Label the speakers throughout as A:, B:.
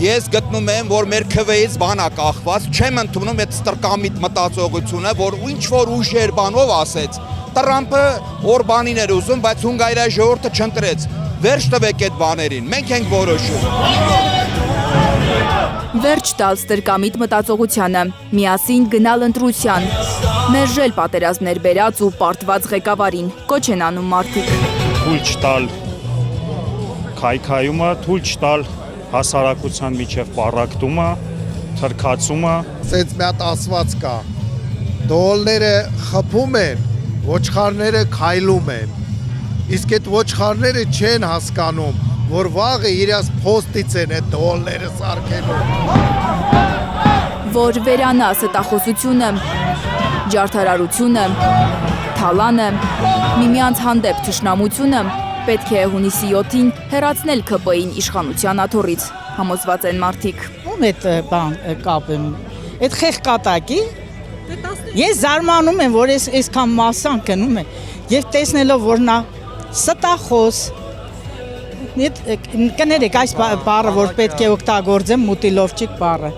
A: Ես գտնում եմ, որ մեր քվեից բանա կախված, չեմ ընդունում այդ ստրկամիտ մտածողությունը, որ ինչ-որ ուժեր բանով ասեց, Տրամպը Օրբանին էր ուզում, բայց Հունգարիայի ժողովուրդը չընտրեց, վերջ տվեք այդ բաներին, մենք ենք որոշում։
B: Վերջ տալ ստրկամիտ մտածողությանը, միասին գնալ ընտրության, մերժել պատերազմներ բերած ու պարտված ղեկավարին, կոչ են անում մարդիկ։
C: Թույլ չտալ քայքայումը, թույլ չտալ հասարակության միջև պառակտումը, թրքացումը։
D: Սենց մի հատ ասված կա, դոլները խփում են, ոչխարները քայլում են, իսկ այդ ոչխարները չեն հասկանում, որ վաղը իրաց փոստից են այդ դոլները սարքելու։
B: Որ վերանա ստախոսությունը, ջարդարարությունը, թալանը, միմյանց հանդեպ թշնամությունը, պետք է հունիսի 7-ին հեռացնել ՔՊ-ին իշխանության աթոռից, համոզված են մարդիկ։
E: Ում այդ բան կապեմ, այդ խեղկատակի, ես զարմանում եմ, որ այսքան մասան գնում է, և տեսնելով, որ նա ստախոս, կներեք այս բառը, որ պետք է օգտագործեմ մուտիլովչիկ բառը,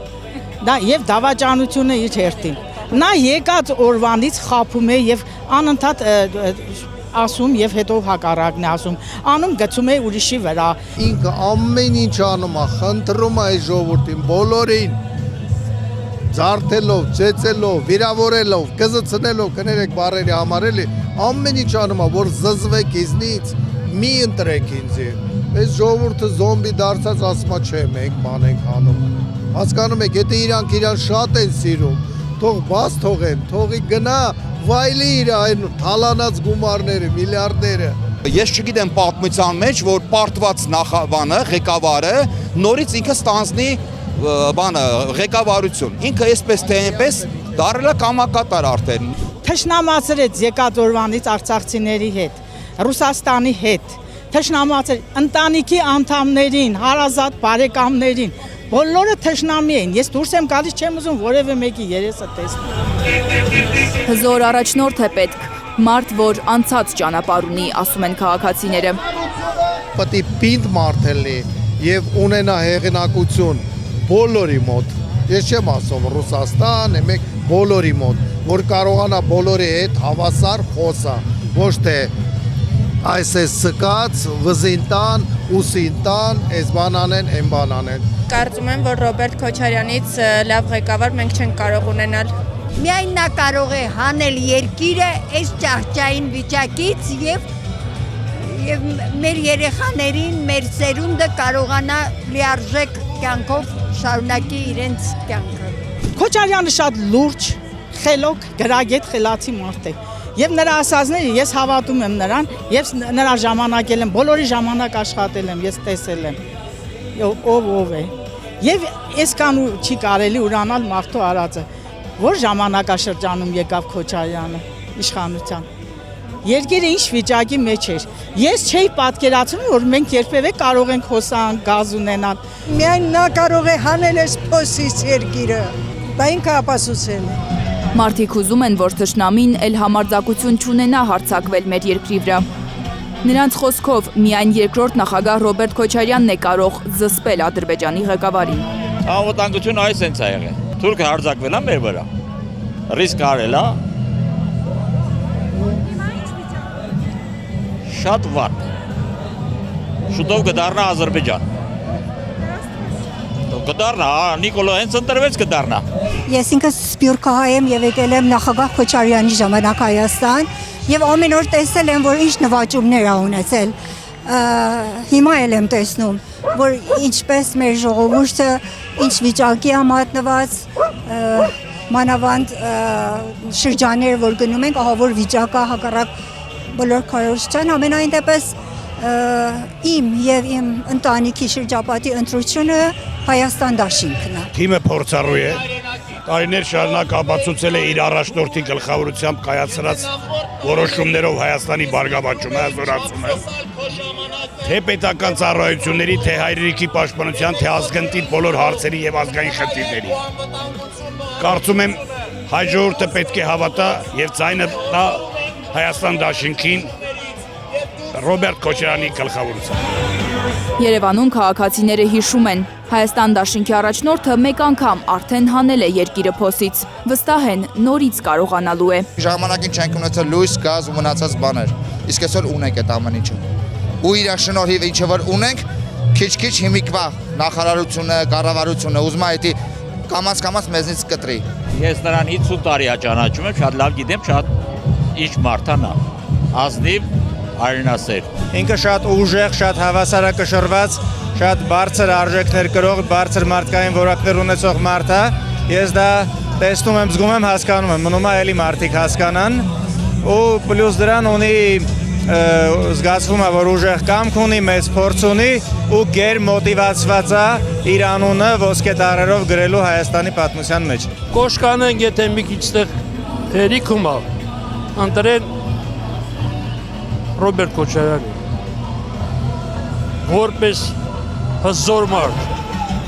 E: և դավաճանությունը իր հերթին։ Նա եկած օրվանից խափում է և անընդհատ ասում և հետո հակառակն է ասում, անում գցում է ուրիշի վրա։
D: Ինքը ամեն ինչ անում է, խնդրում է այս ժողովրդին, բոլորին, ձարթելով, ծեծելով, վիրավորելով, կզցնելով, կներեք բառերի համար էլի, ամեն ինչ անում է, որ զզվեք իզնից, մի ընտրեք ինձի։ Այս ժողովուրդը զոմբի դարձած ասում է, չէ, մենք բան ենք անում։ Հասկանում եք, եթե իրանք իրան շատ են սիրում, թող բաց թողեն, թողի գնա, վայլի իր այն թալանած գումարները, միլիարդները։
A: Ես չգիտեմ պատմության մեջ, որ պարտված նախաբանը, ղեկավարը, նորից ինքը ստանձնի ղեկավարություն։ Ինքը այսպես թե այնպես դարել է կամակատար արդեն։
E: Թշնամացրեց եկած օրվանից արցախցիների հետ, Ռուսաստանի հետ, թշնամացրեց ընտանիքի անդամներին, հարազատ բարեկամներին, բոլորը թշնամի էին, ես դուրս եմ գալիս չեմ ուզում որևէ մեկի երեսը տեսնել։
B: Հզոր առաջնորդ է պետք, մարդ, որ անցած ճանապարհ ունի, ասում են քաղաքացիները։
D: Պետք է պինդ մարդ լինի եւ ունենա հեղինակություն բոլորի մոտ։ Ես չեմ ասում Ռուսաստան, մեկ բոլորի մոտ, որ կարողանա բոլորի հետ հավասար խոսա, ոչ թե այս է սկաց, վզին տան, ուսին տան, այս բան անեն, այն բան անեն։
F: Կարծում եմ, որ Ռոբերտ Քոչարյանից լավ ղեկավար մենք չենք կարող ունենալ։
G: Միայն նա կարող է հանել երկիրը այս ճահճային վիճակից եւ մեր երեխաներին, մեր սերունդը կարողանա լիարժեք կյանքով շարունակի իրենց կյանքը։
E: Քոչարյանը շատ լուրջ, խելոք, գրագետ, խելացի մարդ է։ Եվ նրա ասածները ես հավատում եմ նրան, եւ նրա ժամանակել եմ, բոլորի ժամանակ աշխատել եմ, ես տեսել եմ։ Ով է։ Եվ այսքան չի կարելի ուրանալ մարդու արածը, որ ժամանակաշրջանում եկավ Քոչարյանը իշխանության։ Երկիրը ինչ վիճակի մեջ էր։ Ես չէի պատկերացնում, որ մենք երբևէ կարող ենք հոսանք, գազ ունենալ։
H: Միայն նա կարող է հանել այս փոսից երկիրը, դա ինքը ապացուցել է։
B: Մարդիկ ուզում են, որ թշնամին էլ համարձակություն չունենա հարձակվել մեր երկրի վրա։ Նրանց խոսքով միայն երկրորդ նախագահ Ռոբերտ Քոչարյանն է կարող զսպել Ադրբեջանի ղեկավարին։
I: Անվտանգությունը այս հենց է եղել։ Թուրքը հարձակվել է մեր վրա։ Ռիսկ արել է։ Շատ վատ։ Շուտով կդառնա Ադրբեջան։ Կդառնա, Նիկոլո հենց ընտրվեց կդառնա։
G: Ես ինքս սփյուռքահայ եմ եւ եկել եմ նախագահ Քոչարյանի ժամանակ Հայաստան եւ ամեն օր տեսել եմ, որ ինչ նվաճումներ ա ունեցել։ Հիմա էլ եմ տեսնում, որ ինչպես մեր ժողովուրդը ինչ վիճակի ա մատնված, մանավանդ շրջաններ, որ գնում ենք, ահա որ վիճակա հակառակ բոլոր քարոզչան, ամենայն դեպս իմ եւ իմ ընտանիքի շրջապատի ընտրությունը Հայաստան դաշինքն է։
J: Թիմը փորձառու է, տարիներ շարունակ ապացուցել է իր առաջնորդի գլխավորությամբ կայացրած որոշումներով Հայաստանի բարգավաճումը, զորացումը, թե պետական ծառայությունների, թե հայրենիքի պաշտպանության, թե ազգընտիր բոլոր հարցերի եւ ազգային խնդիրների։ Կարծում եմ հայ ժողովուրդը պետք է հավատա եւ ձայնը տա Հայաստան դաշինքին, Ռոբերտ Քոչարյանի գլխավորությամբ։
B: Երևանում քաղաքացիները հիշում են, Հայաստան դաշինքի առաջնորդը մեկ անգամ արդեն հանել է երկիրը փոսից, վստահ են նորից կարողանալու է։
K: Ժամանակին չենք ունեցել լույս, գազ ու մնացած բաներ, իսկ այսօր ունենք այդ ամեն ինչը։ Ու իր շնորհիվ ինչը որ ունենք, քիչ-քիչ հիմիկվա նախարարությունը, կառավարությունը ուզում է դա կամաց մեզնից կտրի։
I: Ես նրան 50 տարի է ճանաչում եմ, շատ լավ գիտեմ, շատ ինչ մարդան է, ազնիվ, արյունասեր։
L: Ինքը շատ ուժեղ, շատ հավասարակշռված, շատ բարձր արժեքներ կրող, բարձր մարդկային որակներ ունեցող մարդ է։ Ես դա տեսնում եմ, զգում եմ, հասկանում եմ, մնում է էլի մարդիկ հասկանան, ու պլյուս դրան ունի զգացվում է, որ ուժեղ կամք ունի, մեծ փորձ ունի ու գեր մոտիվացված է իր անունը ոսկե տառերով գրելու Հայաստանի պատմության մեջ։
M: Կոշկանենք, եթե մի քիչ տեղ հերիքում է, ընտրեն Ռոբերտ Քոչարյանի, որպես հզոր մարդ։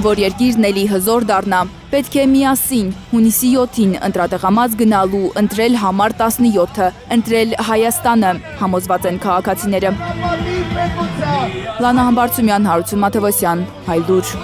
B: Որ երկիրն էլի հզոր դառնա, պետք է միասին հունիսի 7-ին ընտրատեղամաս գնալու ընտրել համար 17-ը, ընտրել Հայաստանը, համոզված են քաղաքացիները։ Լանա Համբարձումյան, Հարություն Մաթևոսյան, Հայլուր։